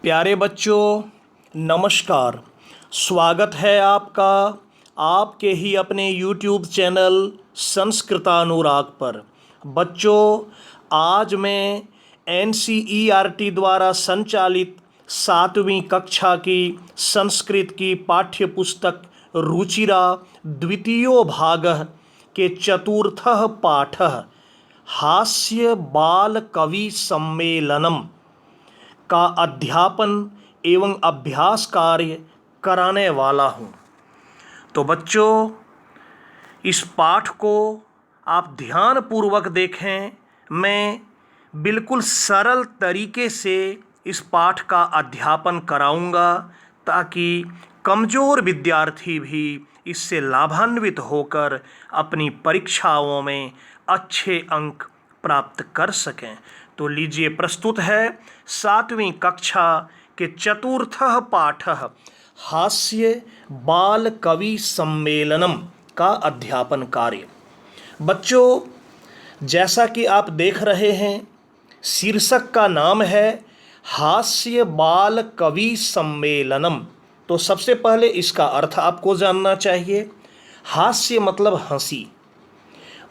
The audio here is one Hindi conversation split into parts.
प्यारे बच्चों, नमस्कार। स्वागत है आपका आपके ही अपने YouTube चैनल संस्कृतानुराग पर। बच्चों, आज मैं NCERT द्वारा संचालित 7वीं कक्षा की संस्कृत की पाठ्य पुस्तक रुचिरा द्वितीयो भागः के चतुर्थः पाठः हास्य बाल कवि सम्मेलनम का अध्यापन एवं अभ्यास कार्य कराने वाला हूँ। तो बच्चों, इस पाठ को आप ध्यानपूर्वक देखें। मैं बिल्कुल सरल तरीके से इस पाठ का अध्यापन कराऊंगा ताकि कमज़ोर विद्यार्थी भी इससे लाभान्वित होकर अपनी परीक्षाओं में अच्छे अंक प्राप्त कर सकें। तो लीजिए, प्रस्तुत है 7वीं कक्षा के चतुर्थः पाठः हास्य बाल कवि सम्मेलनम का अध्यापन कार्य। बच्चों, जैसा कि आप देख रहे हैं, शीर्षक का नाम है हास्य बाल कवि सम्मेलनम। तो सबसे पहले इसका अर्थ आपको जानना चाहिए। हास्य मतलब हंसी,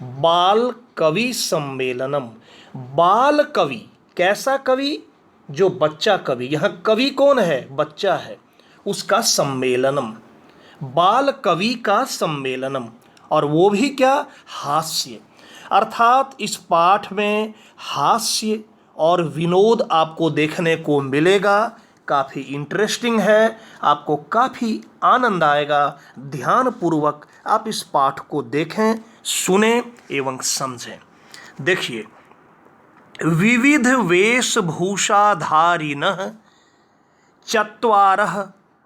बाल कवि सम्मेलनम। बाल कवि कैसा कवि? जो बच्चा कवि। यहाँ कवि कौन है? बच्चा है। उसका सम्मेलनम, बाल कवि का सम्मेलनम, और वो भी क्या? हास्य। अर्थात इस पाठ में हास्य और विनोद आपको देखने को मिलेगा। काफ़ी इंटरेस्टिंग है, आपको काफ़ी आनंद आएगा। ध्यानपूर्वक आप इस पाठ को देखें, सुने एवं समझें। देखिए, विविध वेशभूषाधारिणः चत्वारः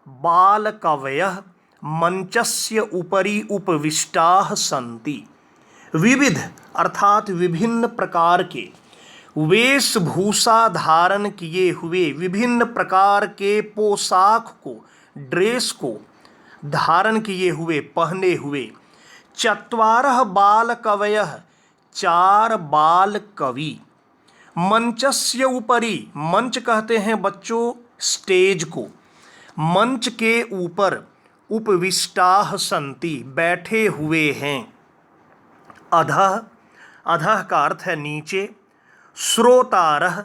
बालकवयः मंचस्य उपरि उपविष्टाः सन्ति। विविध अर्थात विभिन्न प्रकार के, वेशभूषा धारण किए हुए, विभिन्न प्रकार के पोशाक को, ड्रेस को धारण किए हुए, पहने हुए। चत्वारः बाल कवयः, 4 बाल कवि। मंचस्य उपरि, मंच कहते हैं बच्चों स्टेज को, मंच के ऊपर उपविष्टाः सन्ति, बैठे हुए हैं। अधः, अधः का अर्थ है नीचे। श्रोतारः,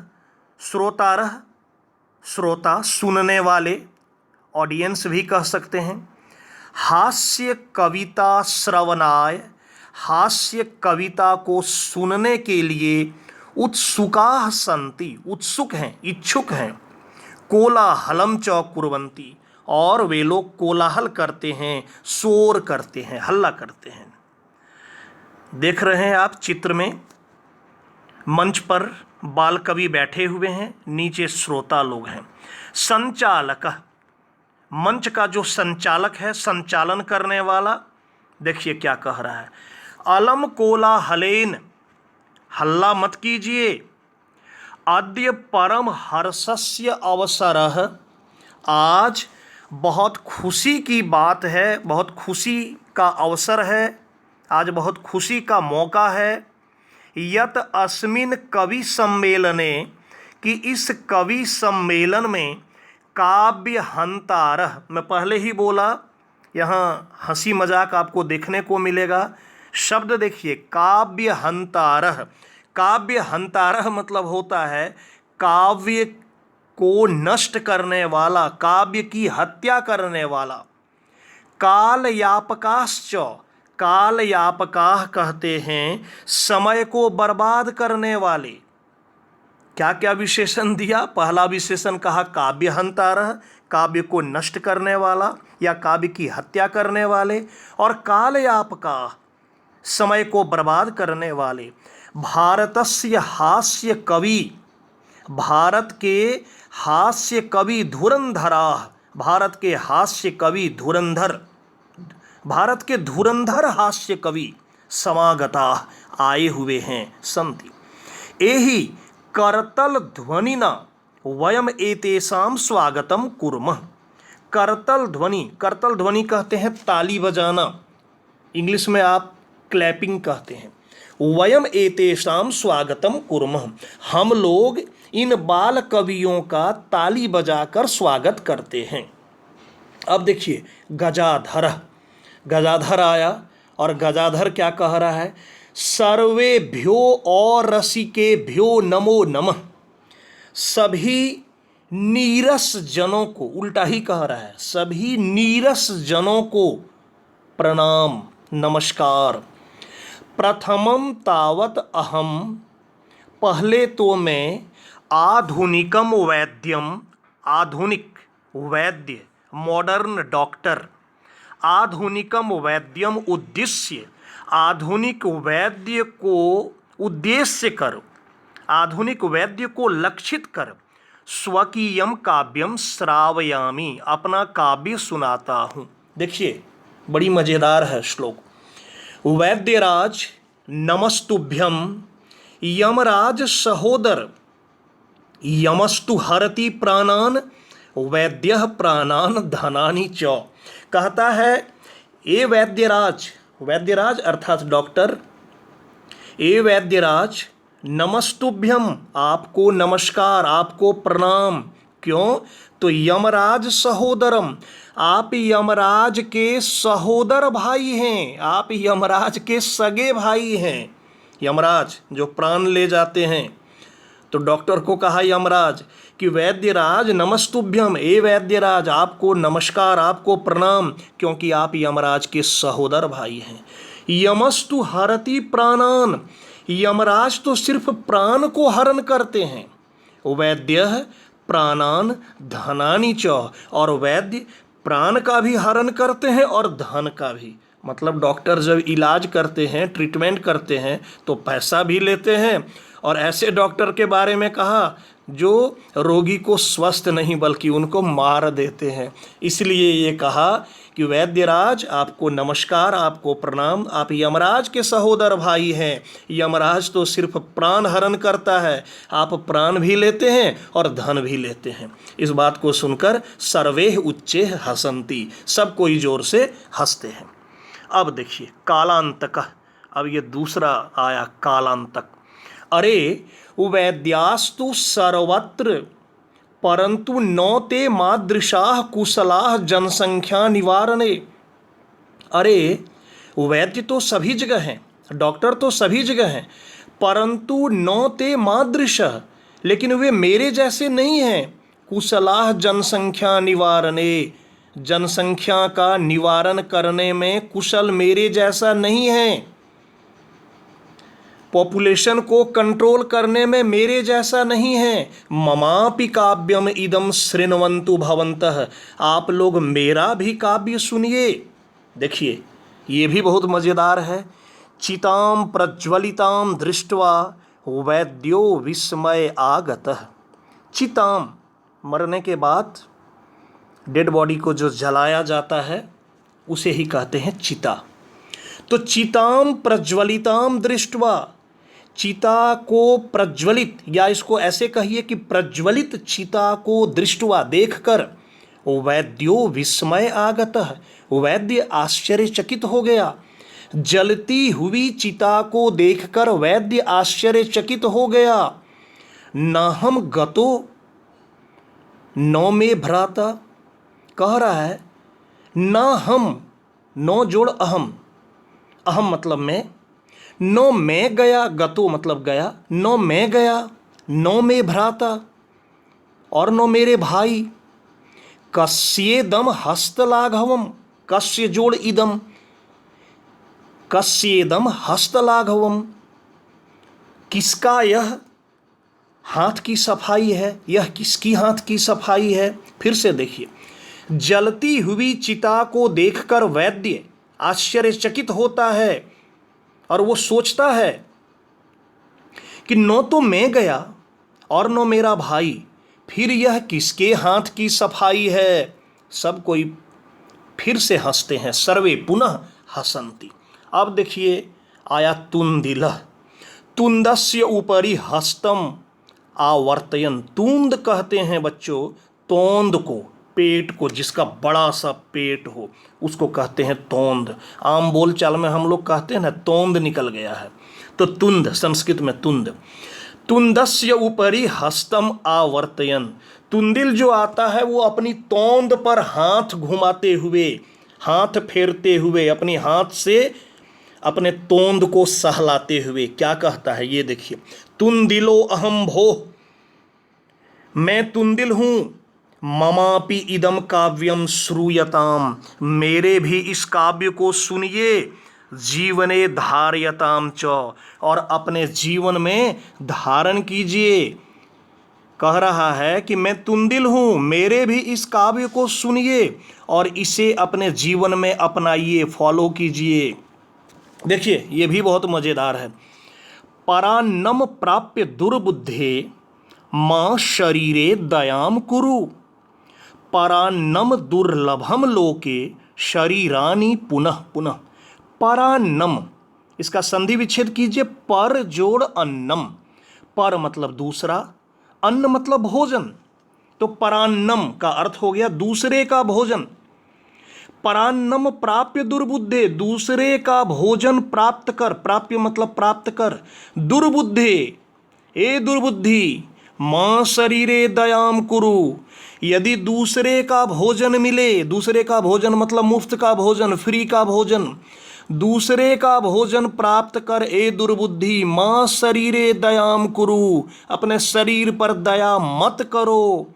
श्रोतारः श्रोता, सुनने वाले, ऑडियंस भी कह सकते हैं। हास्य कविता श्रवणाय, हास्य कविता को सुनने के लिए उत्सुकाः सन्ति, उत्सुक हैं, इच्छुक हैं। कोलाहलम च कुर्वन्ति, और वे लोग कोलाहल करते हैं, शोर करते हैं, हल्ला करते हैं। देख रहे हैं आप चित्र में, मंच पर बाल कवि बैठे हुए हैं, नीचे श्रोता लोग हैं। संचालक, मंच का जो संचालक है, संचालन करने वाला, देखिए क्या कह रहा है। अलम कोलाहलेन, हल्ला मत कीजिए। अद्य परम हर्षस्य अवसरः, आज बहुत खुशी की बात है, बहुत खुशी का अवसर है, आज बहुत खुशी का मौका है। यत अस्मिन् कवि सम्मेलने, कि इस कवि सम्मेलन में काव्य हंतारः, मैं पहले ही बोला, यहाँ हंसी मजाक आपको देखने को मिलेगा। शब्द देखिए, काव्य हंतारः। काव्य हंतारः मतलब होता है काव्य को नष्ट करने वाला, काव्य की हत्या करने वाला। कालयापकाश्च, कालयापकाः कहते हैं समय को बर्बाद करने वाले। क्या क्या विशेषण दिया? पहला विशेषण कहा काव्य हंतारः, काव्य को नष्ट करने वाला या काव्य की हत्या करने वाले, और कालयापकाः, समय को बर्बाद करने वाले। भारतस्य हास्य कवि, भारत के हास्य कवि धुरंधराः, भारत के हास्य कवि धुरंधर, भारत के धुरंधर हास्य कवि समागताः, आए हुए हैं, सन्ति। एहि करतल ध्वनिना वयम एतेषां स्वागतम कुर्मः। करतल ध्वनि, करतल ध्वनि कहते हैं ताली बजाना, इंग्लिश में आप क्लैपिंग कहते हैं। वयम एतेषां स्वागतम कुर्मः, हम लोग इन बाल कवियों का ताली बजाकर स्वागत करते हैं। अब देखिए गजाधर, गजाधर आया और गजाधर क्या कह रहा है, सर्वेभ्यो और रसिकेभ्यो नमो नमः। सभी नीरस जनों को, उल्टा ही कह रहा है, सभी नीरस जनों को प्रणाम नमस्कार। प्रथमम तावत अहम, पहले तो मैं आधुनिकम वैद्यम, आधुनिक वैद्य मॉडर्न डॉक्टर, आधुनिकम वैद्यम उद्देश्य, आधुनिक वैद्य को उद्देश्य कर, आधुनिक वैद्य को लक्षित कर, स्वकीयम काव्यम श्रावयामी, अपना काव्य सुनाता हूँ। देखिए बड़ी मज़ेदार है श्लोक। वैद्यराज नमस्तुभ्यम, यमराज सहोदर, यमस्तु हरति प्राणान, वैद्य प्राणान धनानि च। कहता है ए वैद्यराज, वैद्यराज अर्थात डॉक्टर, ए वैद्यराज नमस्तुभ्यम, आपको नमस्कार, आपको प्रणाम। क्यों? तो यमराज सहोदरम, आप यमराज के सहोदर भाई हैं, आप यमराज के सगे भाई हैं। यमराज जो प्राण ले जाते हैं, तो डॉक्टर को कहा यमराज कि वैद्यराज नमस्तुभ्यम, ए वैद्यराज आपको नमस्कार, आपको प्रणाम, क्योंकि आप यमराज के सहोदर भाई हैं। यमस्तु हरति प्राणान, यमराज तो सिर्फ प्राण को हरण करते हैं। वैद्य प्राणान धनानि च, और वैद्य प्राण का भी हरण करते हैं और धन का भी। मतलब डॉक्टर जब इलाज करते हैं, ट्रीटमेंट करते हैं, तो पैसा भी लेते हैं। और ऐसे डॉक्टर के बारे में कहा जो रोगी को स्वस्थ नहीं बल्कि उनको मार देते हैं। इसलिए ये कहा कि वैद्यराज आपको नमस्कार, आपको प्रणाम, आप यमराज के सहोदर भाई हैं। यमराज तो सिर्फ प्राण हरण करता है, आप प्राण भी लेते हैं और धन भी लेते हैं। इस बात को सुनकर सर्वे उच्चे हसंती, सब कोई जोर से हंसते हैं। अब देखिए कालांतक, अब ये दूसरा आया कालांतक। अरे वैद्यास्तु सर्वत्र, परंतु न ते मादृशाः कुशलाः जनसंख्या निवारणे। अरे वैद्य तो सभी जगह हैं, डॉक्टर तो सभी जगह हैं, परंतु न ते मादृशः, लेकिन वे मेरे जैसे नहीं हैं। कुशलाः जनसंख्या निवारणे, जनसंख्या का निवारण करने में कुशल मेरे जैसा नहीं है। पॉपुलेशन को कंट्रोल करने में मेरे जैसा नहीं है। ममापि काव्यम इदम शृण्वन्तु भवन्तः, आप लोग मेरा भी काव्य सुनिए। देखिए ये भी बहुत मज़ेदार है। चितां प्रज्वलितां दृष्ट्वा वैद्यो विस्मय आगतः। चितां, मरने के बाद डेड बॉडी को जो जलाया जाता है उसे ही कहते हैं चिता। तो चितां प्रज्वलितां दृष्ट्वा, चिता को प्रज्वलित, या इसको ऐसे कहिए कि प्रज्वलित चिता को दृष्टवा, देखकर वैद्यो विस्मय आगतः, वैद्य आश्चर्यचकित हो गया। जलती हुई चिता को देखकर वैद्य आश्चर्यचकित हो गया। नाहम गतो नौ में भ्राता, कह रहा है ना हम, नौ जोड़ अहम, अहम मतलब मैं, नो मैं गया, गतो मतलब गया, नो मैं गया, नो में भ्राता, और नो मेरे भाई। कस्येदम हस्तलाघवम, कस्य जोड़ इदम, कस्येदम हस्तलाघवम, किसका यह हाथ की सफाई है, यह किसकी हाथ की सफाई है। फिर से देखिए, जलती हुई चिता को देखकर वैद्य आश्चर्यचकित होता है और वो सोचता है कि नो तो मैं गया और नो मेरा भाई, फिर यह किसके हाथ की सफाई है। सब कोई फिर से हंसते हैं। सर्वे पुनः हसंती। अब देखिए आया तुंदिलः, तुंदस्य ऊपरी हस्तम आवर्तयन। तुंद कहते हैं बच्चों तोंद को, पेट को, जिसका बड़ा सा पेट हो उसको कहते हैं तोंद। आम बोल चाल में हम लोग कहते हैं ना तोंद निकल गया है, तो तुंद, संस्कृत में तुंद। तुंदस्य उपरि हस्तम आवर्तयन, तुंदिल जो आता है वो अपनी तोंद पर हाथ घुमाते हुए, हाथ फेरते हुए, अपनी हाथ से अपने तोंद को सहलाते हुए क्या कहता है, ये देखिए। तुंदिलो अहम भो, मैं तुंदिल हूँ। ममापि इदम काव्यम श्रूयताम, मेरे भी इस काव्य को सुनिए। जीवने धार्यताम च, और अपने जीवन में धारण कीजिए। कह रहा है कि मैं तुंदिल हूँ, मेरे भी इस काव्य को सुनिए और इसे अपने जीवन में अपनाइए, फॉलो कीजिए। देखिए ये भी बहुत मज़ेदार है। परान्नम प्राप्य दुर्बुद्धे माँ शरीरे दयाम कुरु, परान्नम दुर्लभम लोके शरीरानि पुनः पुनः। परान्नम, इसका संधि विच्छेद कीजिए। पर जोड़ अन्नम, पर मतलब दूसरा, अन्न मतलब भोजन, तो परान्नम का अर्थ हो गया दूसरे का भोजन। परान्नम प्राप्य दुर्बुद्धे, दूसरे का भोजन प्राप्त कर, प्राप्य मतलब प्राप्त कर। दुर्बुद्धे, ए दुर्बुद्धि, मां शरीरे दयाम कुरु, यदि दूसरे का भोजन मिले, दूसरे का भोजन मतलब मुफ्त का भोजन, फ्री का भोजन, दूसरे का भोजन प्राप्त कर ए दुर्बुद्धि। मां शरीरे दयाम कुरु, अपने शरीर पर दया मत करो।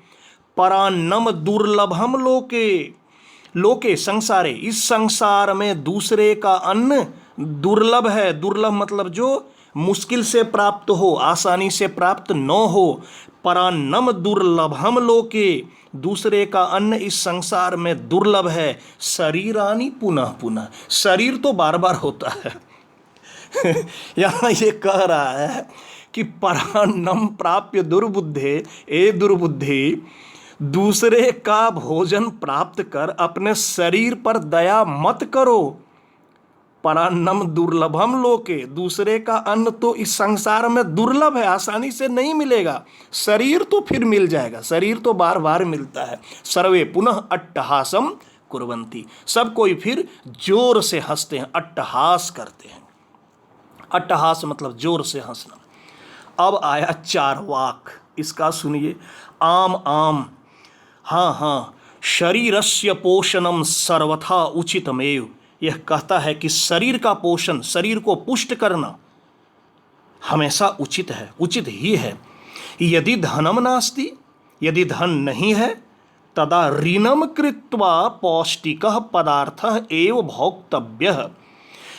परान्नम दुर्लभम लोके, लोके संसारे, इस संसार में दूसरे का अन्न दुर्लभ है। दुर्लभ मतलब जो मुश्किल से प्राप्त हो, आसानी से प्राप्त न हो। परान्नम दुर्लभम लोके, दूसरे का अन्न इस संसार में दुर्लभ है। शरीरानि पुनः पुनः, शरीर तो बार बार होता है। यहाँ ये कह रहा है कि परान्नम प्राप्य दुर्बुद्धे, ए दुर्बुद्धि, दूसरे का भोजन प्राप्त कर अपने शरीर पर दया मत करो। परान्नम दुर्लभम लोके, दूसरे का अन्न तो इस संसार में दुर्लभ है, आसानी से नहीं मिलेगा। शरीर तो फिर मिल जाएगा, शरीर तो बार बार मिलता है। सर्वे पुनः अट्टहासम कुर्वन्ति, सब कोई फिर जोर से हंसते हैं, अट्टहास करते हैं। अट्टहास मतलब जोर से हंसना। अब आया चारवाक, इसका सुनिए। आम आम, हाँ हाँ, शरीरस्य पोषणम सर्वथा उचितमेव, यह कहता है कि शरीर का पोषण, शरीर को पुष्ट करना हमेशा उचित है, उचित ही है। यदि धनम नास्ति, यदि धन नहीं है, तदा ऋणम कृत्वा पौष्टिकः पदार्थः एव भोक्तव्यः,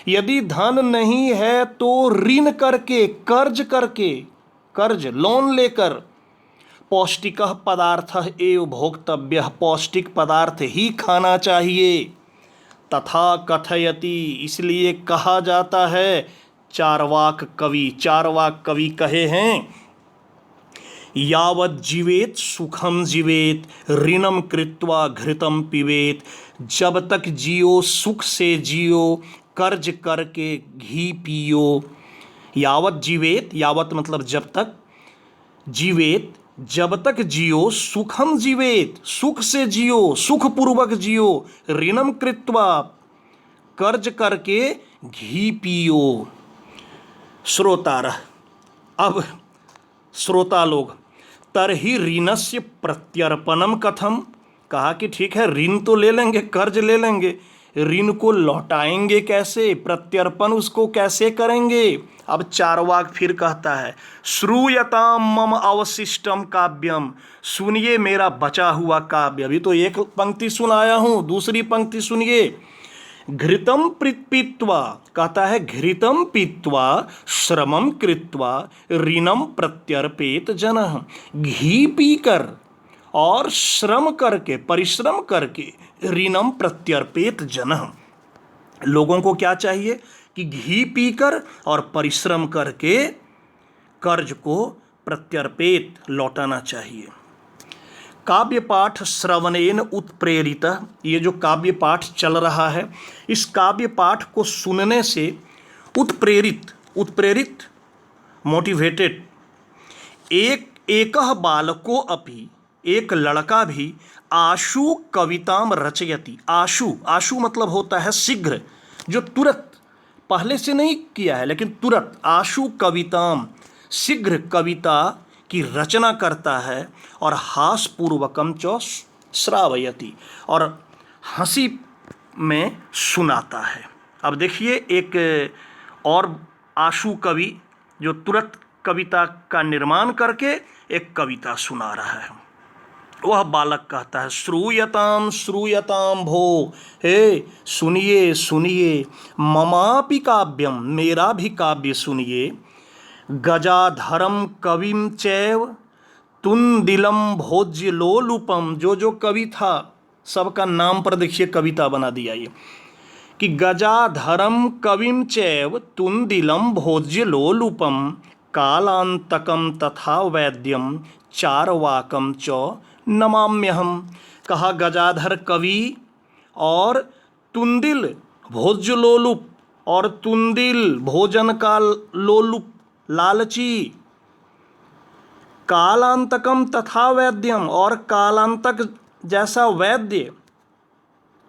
यदि धन नहीं है तो ऋण करके, कर्ज करके, कर्ज लोन लेकर, पौष्टिकः पदार्थः एव भोक्तव्यः, पौष्टिक पदार्थ ही खाना चाहिए। तथा कथयति, इसलिए कहा जाता है। चारवाक कवि, चारवाक कवि कहे हैं, यावत् जीवेत सुखम जीवेत ऋणम कृत्वा घृतम पिबेत, जब तक जियो सुख से जियो, कर्ज करके घी पियो। यावत् जीवेत, यावत् मतलब जब तक, जीवेत जब तक जियो, सुखम जीवेत सुख से जियो, सुखपूर्वक जियो, ऋणम कृत्वा कर्ज करके घी पियो। श्रोतारः, अब श्रोता लोग, तरहि ऋणस्य प्रत्यर्पणम कथम, कहा कि ठीक है ऋण तो ले लेंगे, कर्ज ले लेंगे, ऋण को लौटाएंगे कैसे, प्रत्यर्पण उसको कैसे करेंगे। अब चारवाक फिर कहता है, श्रूयताम मम अवशिष्टम काव्यम, सुनिए मेरा बचा हुआ काव्य। अभी तो एक पंक्ति सुनाया हूँ, दूसरी पंक्ति सुनिए। घृतम पीत्वा, कहता है घृतम पीत्वा श्रमम कृत्वा ऋणम प्रत्यर्पेत जनः, घी पीकर और श्रम करके, परिश्रम करके ऋणम प्रत्यर्पेत जनः, लोगों को क्या चाहिए कि घी पीकर और परिश्रम करके कर्ज को प्रत्यर्पेत, लौटाना चाहिए। काव्य पाठ श्रवणेन उत्प्रेरित, ये जो काव्य पाठ चल रहा है, इस काव्य पाठ को सुनने से उत्प्रेरित, उत्प्रेरित मोटिवेटेड, एक बालको अपि, एक लड़का भी, आशु कविताम रचयति, आशु, आशु मतलब होता है शीघ्र, जो तुरंत, पहले से नहीं किया है लेकिन तुरंत, आशु कविताम, शीघ्र कविता की रचना करता है और हासपूर्वकम च श्रावयति, और हंसी में सुनाता है। अब देखिए एक और आशु कवि जो तुरंत कविता का निर्माण करके एक कविता सुना रहा है। वह बालक कहता है, श्रूयताम श्रूयताम भो, हे सुनिए सुनिए, ममापि काव्यम, मेरा भी काव्य सुनिए, गजाधरम कविम चैव तुंदिलम भोज्य लोलुपम। जो कवि था सबका नाम पर देखिए कविता बना दिया ये कि गजाधरम कविम चैव तुंदिलम भोज्य लोलुपम, कालांतकम तथा वैद्यम चारवाकम च नमाम्यहम। कहा गजाधर कवि और तुंदिल भोज्य लोलुप, और तुंदिल भोजन का लोलुप लालची, कालांतकम तथा वैद्यम, और कालांतक जैसा वैद्य,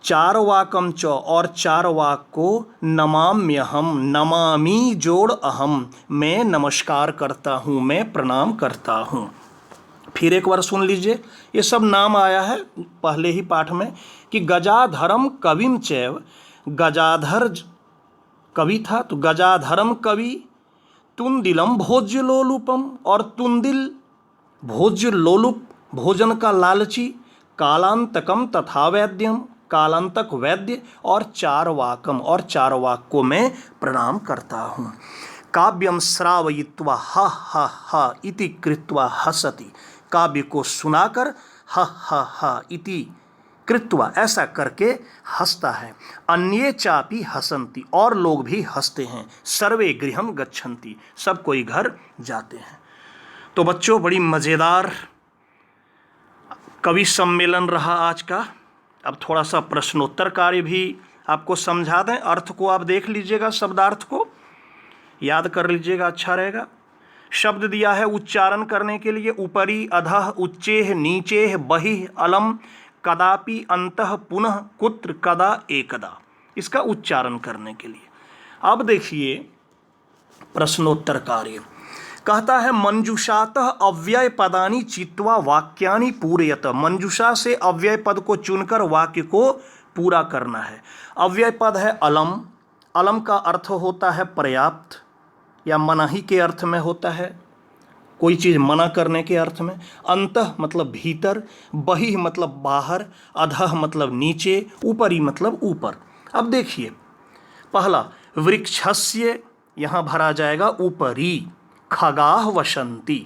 चारवाकम च, और चारवाक को नमाम्यहम, नमामि जोड़ अहम, मैं नमस्कार करता हूँ, मैं प्रणाम करता हूँ। फिर एक बार सुन लीजिए, ये सब नाम आया है पहले ही पाठ में कि गजाधरम कविम चैव, गजाधर कवि था तो गजाधरम कवि, तुंदिलम भोज्य लोलुपम, और तुंदिल भोज्य लोलुप भोजन का लालची, कालांतकम तथा वैद्यम, कालांतक वैद्य, और चारवाकम, और चारवाक को मैं प्रणाम करता हूँ। काव्यम श्रावयित्वा हा हा हा इति कृत्वा हसति, काव्य को सुनाकर हा हा हा इति कृत्वा ऐसा करके हंसता है। अन्ये चापि हसंती, और लोग भी हंसते हैं। सर्वे गृहम गच्छन्ति, सब कोई घर जाते हैं। तो बच्चों बड़ी मज़ेदार कवि सम्मेलन रहा आज का। अब थोड़ा सा प्रश्नोत्तर कार्य भी आपको समझा दें, अर्थ को आप देख लीजिएगा, शब्दार्थ को याद कर लीजिएगा, अच्छा रहेगा। शब्द दिया है उच्चारण करने के लिए, ऊपरी, अधः, उच्चेह, नीचेह, बहिः, अलम, कदापि, अंतः, पुनः, कुत्र, कदा, एकदा, इसका उच्चारण करने के लिए। अब देखिए प्रश्नोत्तर कार्य कहता है, मंजूषातः अव्यय पदानि चित्वा वाक्यानि पूरयत। मंजूषा से अव्यय पद को चुनकर वाक्य को पूरा करना है। अव्यय पद है अलम, अलम का अर्थ होता है पर्याप्त या मनाही के अर्थ में होता है, कोई चीज़ मना करने के अर्थ में। अंतः मतलब भीतर, बहिः मतलब बाहर, अधः मतलब नीचे, ऊपरी मतलब ऊपर। अब देखिए पहला वृक्षस्य, यहाँ भरा जाएगा ऊपरी, खगाह वसंती।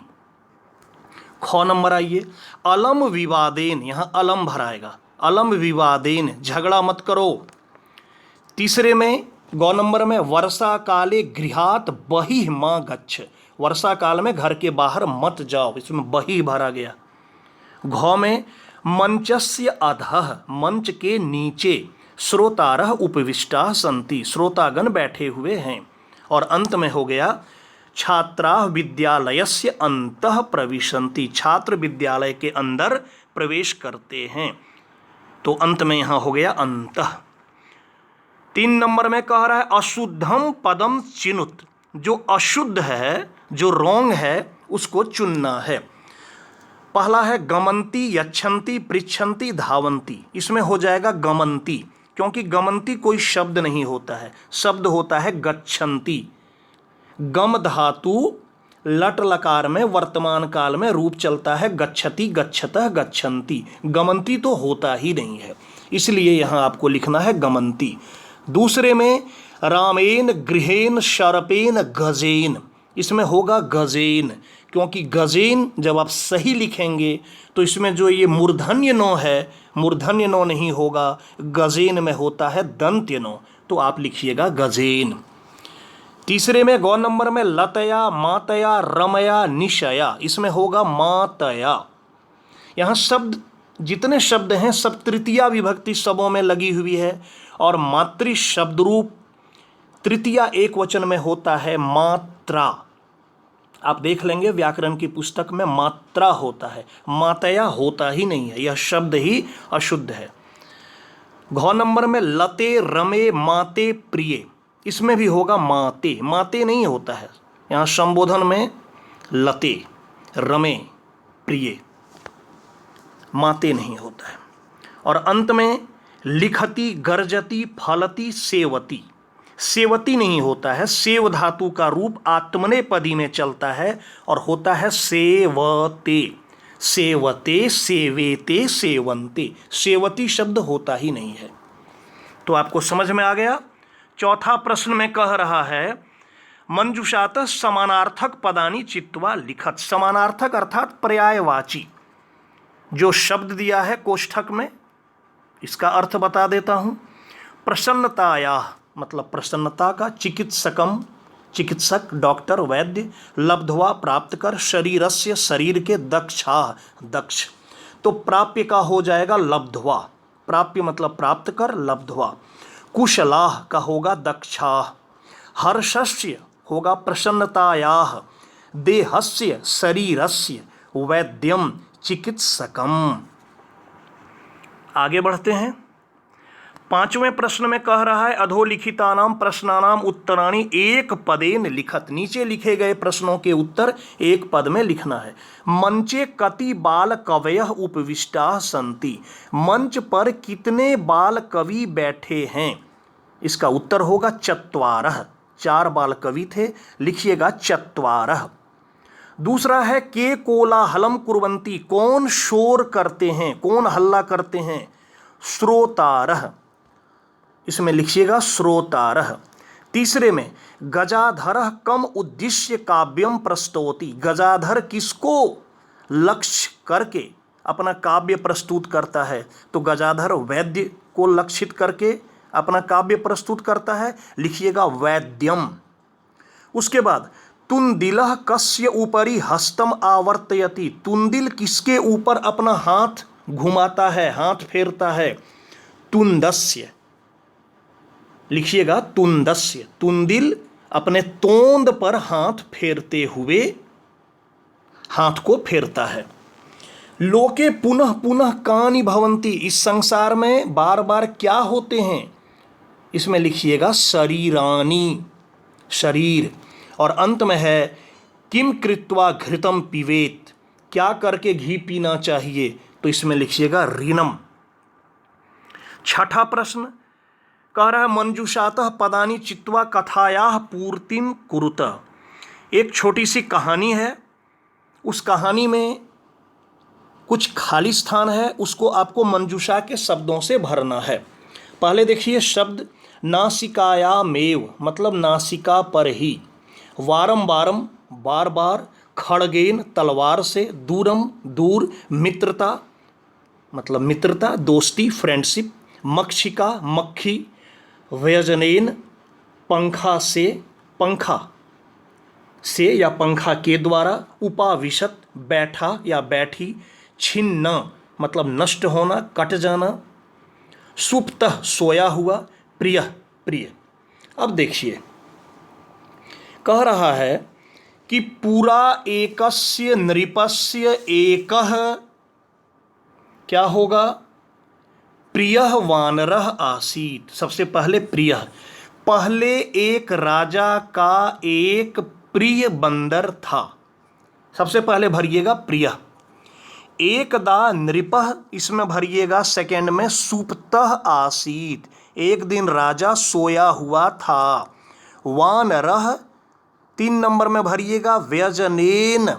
ख नंबर आइए, अलम विवादेन, यहाँ अलम भराएगा, अलम विवादेन, झगड़ा मत करो। तीसरे में गौ नंबर में वर्षा काले गृहात बहिः मा गच्छ, वर्षा काल में घर के बाहर मत जाओ, इसमें बहिः भरा गया। घ में मंचस्य अधः, मंच के नीचे, श्रोतारः उपविष्टाः सन्ति, श्रोतागण बैठे हुए हैं। और अंत में हो गया छात्राः विद्यालयस्य अन्तः प्रविशन्ति, छात्र विद्यालय के अंदर प्रवेश करते हैं। तो अंत में यहाँ हो गया अंतः। 3 नंबर में कह रहा है अशुद्धम पदम चिनुत, जो अशुद्ध है, जो रॉन्ग है, उसको चुनना है। पहला है गमंती, यच्छन्ति, पृच्छन्ति, धावन्ति, इसमें हो जाएगा गमंती, क्योंकि गमंती कोई शब्द नहीं होता है, शब्द होता है गच्छन्ति। गम धातु लट लकार में वर्तमान काल में रूप चलता है गच्छति, गच्छतः, गच्छन्ति। गमंती तो होता ही नहीं है, इसलिए यहाँ आपको लिखना है गमंती। दूसरे में रामेन गृहेन शरपेन गजेन, इसमें होगा गजेन, क्योंकि गजेन जब आप सही लिखेंगे तो इसमें जो ये मूर्धन्य नो है, मूर्धन्य नो नहीं होगा, गजेन में होता है दंत्य नो, तो आप लिखिएगा गजेन। तीसरे में गौ नंबर में लतया, मातया, रमया, निशया, इसमें होगा मातया। यहाँ शब्द जितने शब्द हैं सब तृतीया विभक्ति शब्दों में लगी हुई है, और मातृ शब्द रूप तृतीया एक वचन में होता है मात्रा। आप देख लेंगे व्याकरण की पुस्तक में मात्रा होता है, मातया होता ही नहीं है, यह शब्द ही अशुद्ध है। घ नंबर में लते, रमे, माते, प्रिय, इसमें भी होगा माते, माते नहीं होता है। यहाँ संबोधन में लते, रमे, प्रिय, माते नहीं होता है। और अंत में लिखती, गर्जती, फलती, सेवती, सेवती नहीं होता है। सेव धातु का रूप आत्मनेपदी में चलता है और होता है सेवते, सेवते, सेवेते, सेवंते। सेवती शब्द होता ही नहीं है। तो आपको समझ में आ गया। चौथा प्रश्न में कह रहा है मंजुषातः समानार्थक पदानि चित्वा लिखत। समानार्थक अर्थात पर्यायवाची जो शब्द दिया है कोष्ठक में, इसका अर्थ बता देता हूं। प्रसन्नताया मतलब प्रसन्नता का, चिकित्सकम चिकित्सक, डॉक्टर, वैद्य, लब्ध्वा प्राप्त कर, शरीरस्य शरीर के, दक्षा दक्ष, तो प्राप्य का हो जाएगा लब्ध्वा, प्राप्य मतलब प्राप्त कर, लब्ध्वा। कुशलाह का होगा दक्षा, हर्षस्य होगा प्रसन्नतायाः, देहस्य शरीरस्य, वैद्यम चिकित्सकम। आगे बढ़ते हैं। पांचवें प्रश्न में कह रहा है अधोलिखितानाम प्रश्नानाम उत्तराणि एक पदेन लिखत। नीचे लिखे गए प्रश्नों के उत्तर एक पद में लिखना है। मंचे कति बाल कवयः उपविष्टाः सन्ति। मंच पर कितने बाल कवि बैठे हैं? इसका उत्तर होगा चत्वारः। 4 बाल कवि थे, लिखिएगा चत्वारः। दूसरा है के कोलाहलम कुर्वन्ति, कौन शोर करते हैं, कौन हल्ला करते हैं? श्रोतारः, इसमें लिखिएगा श्रोतारः। तीसरे में गजाधरः कम उद्देश्य काव्यम प्रस्तौति। गजाधर किसको लक्ष्य करके अपना काव्य प्रस्तुत करता है? तो गजाधर वैद्य को लक्षित करके अपना काव्य प्रस्तुत करता है, लिखिएगा वैद्यम। उसके बाद तुंदिलः कस्य ऊपरी हस्तम आवर्तयति। तुंदिल किसके ऊपर अपना हाथ घुमाता है, हाथ फेरता है? तुंदस्य, लिखिएगा तुंदस्य। तुंदिल अपने तोंद पर हाथ फेरते हुए हाथ को फेरता है। लोके पुनः पुनः कानि भवन्ति। इस संसार में बार बार क्या होते हैं? इसमें लिखिएगा शरीरानि, शरीर। और अंत में है किम कृत्वा घृतम पिबेत। क्या करके घी पीना चाहिए? तो इसमें लिखिएगा ऋणम। छठा प्रश्न कह रहा है मंजुषातः पदानि चित्वा कथायाः पूर्तिम कुरुत। एक छोटी सी कहानी है, उस कहानी में कुछ खाली स्थान है, उसको आपको मंजुषा के शब्दों से भरना है। पहले देखिए शब्द नासिकायामेव मतलब नासिका पर ही, वारम वारम बार बार, खड़गेन तलवार से, दूरम दूर, मित्रता मतलब मित्रता दोस्ती फ्रेंडशिप, मक्षिका मक्खी, व्यजनेन पंखा से, पंखा से या पंखा के द्वारा, उपाविशत बैठा या बैठी, छिन्न मतलब नष्ट होना कट जाना, सुप्तः सोया हुआ, प्रिय प्रिय। अब देखिए कह रहा है कि पूरा एकस्य नृपस्य एकः क्या होगा? प्रियः वानरः आसीत्। सबसे पहले प्रियः, पहले एक राजा का एक प्रिय बंदर था। सबसे पहले भरिएगा प्रियः। एकदा नृपः, इसमें भरिएगा सेकेंड में सुप्तः आसीत्। एक दिन राजा सोया हुआ था। वानरः 3 नंबर में भरिएगा व्यजनेन,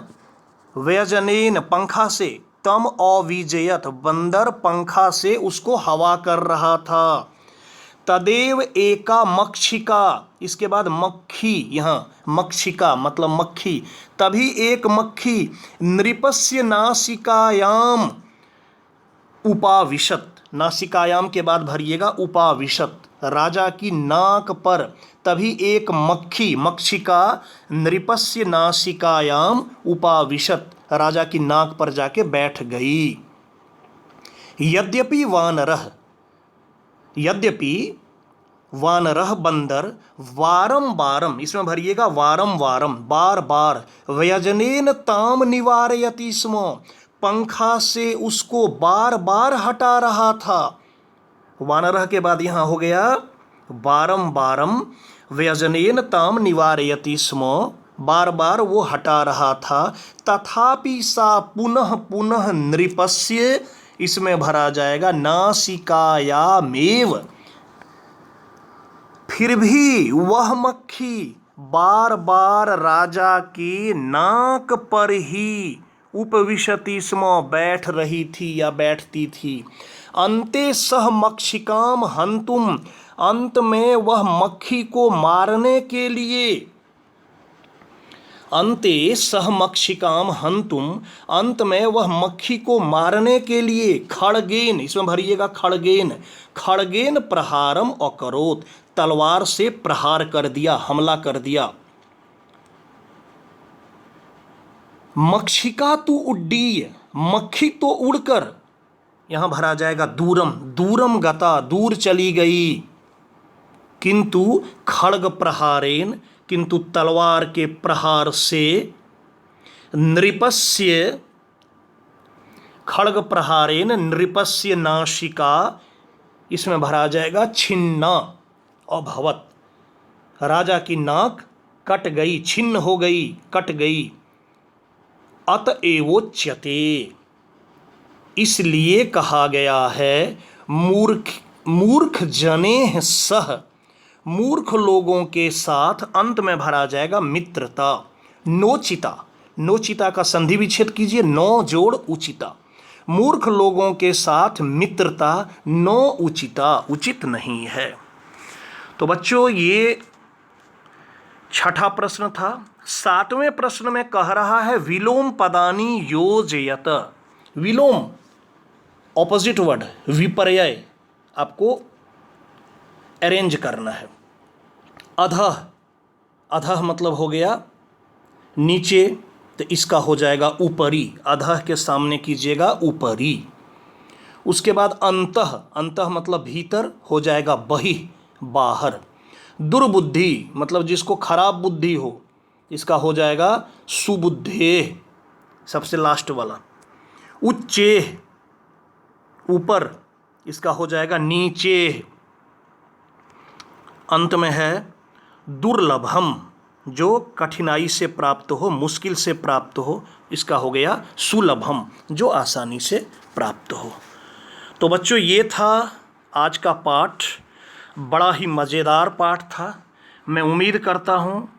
व्यजनेन पंखा से, तम अविजयत बंदर पंखा से उसको हवा कर रहा था। तदेव एका मक्षिका, इसके बाद मक्खी, यहाँ मक्षिका मतलब मक्खी, तभी एक मक्खी नृपस्य नासिकायाम उपाविशत, नासिकायाम के बाद भरिएगा उपाविशत, राजा की नाक पर, तभी एक मक्खी मक्षिका नृपस्य नासिकायाम उपाविशत, राजा की नाक पर जाके बैठ गई। यद्यपि वानरः, यद्यपि वानरः बंदर, वारम वारम, इसमें भरिएगा वारम वारम बार बार, व्यजनेन ताम निवारयति स्म, पंखा से उसको बार बार हटा रहा था। वानरः के बाद यहाँ हो गया वारम वारम, व्यजनेन ताम निवारयति स्म, बार बार वो हटा रहा था। तथापि सा पुनः पुनः नृपस्य, इसमें भरा जाएगा नासिकायामेव, फिर भी वह मक्खी बार बार राजा की नाक पर ही उपविशति स्म, बैठ रही थी या बैठती थी। अन्ते सह मक्षिकाम हंतुम, अंत में वह मक्खी को मारने के लिए, अन्ते सह मक्षिकाम हंतुम, अंत में वह मक्खी को मारने के लिए खड़गेन, इसमें भरिएगा खड़गेन, खड़गेन प्रहारम अकरोत, तलवार से प्रहार कर दिया, हमला कर दिया। मक्षिका तु उड्डीय, मक्खी तो उड़कर, यहां भरा जाएगा दूरम, दूरम गता, दूर चली गई। किंतु खड़ग प्रहारेन, किंतु तलवार के प्रहार से, नृपस्य, खड़ग प्रहारेन नृपस्य नाशिका, इसमें भरा जाएगा छिन्ना अभवत, राजा की नाक कट गई, छिन्न हो गई, कट गई। अतएवोच्यते, इसलिए कहा गया है, मूर्ख जनेह सह, मूर्ख लोगों के साथ, अंत में भरा जाएगा मित्रता। नोचिता, नोचिता का संधि विच्छेद कीजिए, नो जोड़ उचिता, मूर्ख लोगों के साथ मित्रता नो उचिता, उचित नहीं है। तो बच्चों ये छठा प्रश्न था। सातवें प्रश्न में कह रहा है विलोम पदानी योजयत, विलोम ऑपोजिट वर्ड, विपर्यय आपको अरेंज करना है। अधः, अधः मतलब हो गया नीचे, तो इसका हो जाएगा ऊपरी, अधः के सामने कीजिएगा ऊपरी। उसके बाद अंतः, अंतः मतलब भीतर, हो जाएगा बहिः, बाहर। दुर्बुद्धि मतलब जिसको खराब बुद्धि हो, इसका हो जाएगा सुबुद्धे, सबसे लास्ट वाला। उच्चेः, ऊपर, इसका हो जाएगा नीचे। अंत में है दुर्लभम, जो कठिनाई से प्राप्त हो, मुश्किल से प्राप्त हो, इसका हो गया सुलभम, जो आसानी से प्राप्त हो। तो बच्चों ये था आज का पाठ, बड़ा ही मज़ेदार पाठ था। मैं उम्मीद करता हूँ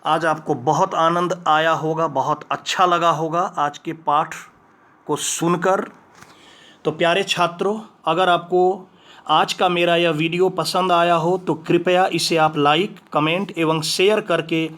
आज आपको बहुत आनंद आया होगा, बहुत अच्छा लगा होगा आज के पाठ को सुनकर। तो प्यारे छात्रों, अगर आपको आज का मेरा यह वीडियो पसंद आया हो तो कृपया इसे आप लाइक, कमेंट एवं शेयर करके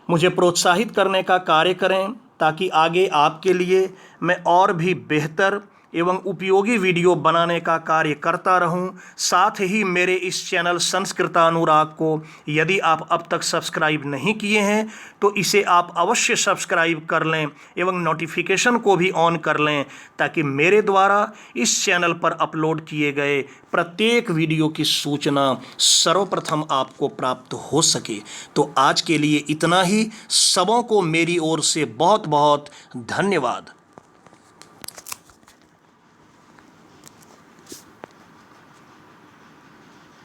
मुझे प्रोत्साहित करने का कार्य करें, ताकि आगे आपके लिए मैं और भी बेहतर एवं उपयोगी वीडियो बनाने का कार्य करता रहूं। साथ ही मेरे इस चैनल संस्कृतानुराग को यदि आप अब तक सब्सक्राइब नहीं किए हैं तो इसे आप अवश्य सब्सक्राइब कर लें एवं नोटिफिकेशन को भी ऑन कर लें, ताकि मेरे द्वारा इस चैनल पर अपलोड किए गए प्रत्येक वीडियो की सूचना सर्वप्रथम आपको प्राप्त हो सके। तो आज के लिए इतना ही। सबों को मेरी ओर से बहुत बहुत धन्यवाद।